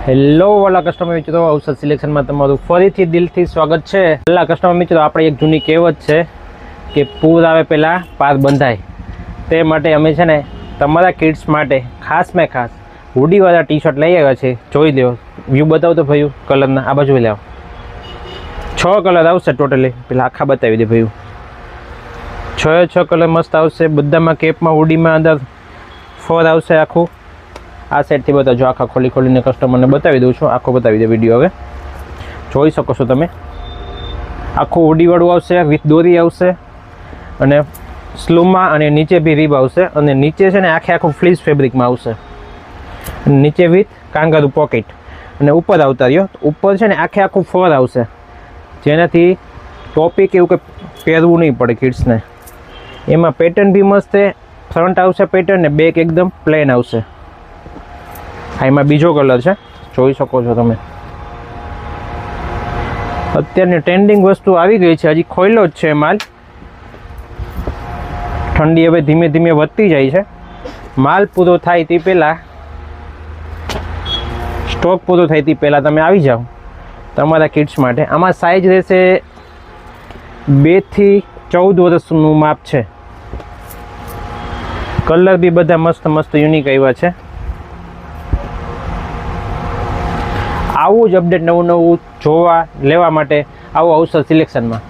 Hello વાલા customer મિત્રો, ઔષધ સિલેક્શનમાં તમારું ફરીથી દિલથી સ્વાગત છે. વાલા કસ્ટમર મિત્રો, આપણે એક જૂની કહેવત છે કે પૂર આવે પહેલાં પાર બંધાય. તે માટે અમે છે ને તમારા કિડ્સ માટે ખાસમાં ખાસ હુડીવાળા ટી શર્ટ લઈ આવ્યા છે. જોઈ લો, વ્યૂ બતાવો તો ભાઈ કલરના. આ બાજુ લાવો, 6 કલર આવશે ટોટલી. પેલા આખા બતાવી દે ભાઈ. 6 કલર મસ્ત આવશે બધામાં. કેપમાં, હુડીમાં અંદર ફર આવશે આખું. આ સાઈડથી બતાવજો, આખા ખોલીને કસ્ટમરને બતાવી દઉં છું. આખો બતાવી દે વિડીયો. હવે જોઈ શકો છો તમે, આખું હુડીવાળું આવશે, વિથ દોરી આવશે અને સ્લૂમાં, અને નીચે બી રીબ આવશે. અને નીચે છે ને આખું ફ્લીસ ફેબ્રિકમાં આવશે. નીચે વિથ કાંગારૂ પોકેટ. અને ઉપર આવતા રહ્યો, ઉપર છે ને આખું ફર આવશે, જેનાથી ટોપી કે એવું કંઈ પહેરવું નહીં પડે કિડ્સને. એમાં પેટર્ન બી મસ્ત છે. ફ્રન્ટ આવશે પેટર્ન ને બેક એકદમ પ્લેન આવશે. હા, એમાં બીજો કલર છે, જોઈ શકો છો તમે. અત્યારની ટ્રેન્ડિંગ વસ્તુ આવી ગઈ છે, હજી ખોલ્યો જ છે માલ. ઠંડી હવે ધીમે ધીમે વધતી જાય છે. માલ પૂરો થાય તે પહેલાં, સ્ટોક પૂરો થાય તે પહેલાં તમે આવી જાઓ તમારા કિડ્સ માટે. આમાં સાઇઝ રહેશે 2 થી 14 વર્ષનું માપ છે. કલર બી બધા મસ્ત મસ્ત યુનિક આવ્યા છે. આવું જ અપડેટ નવું જોવા લેવા માટે આવો ઔષધ સિલેક્શનમાં.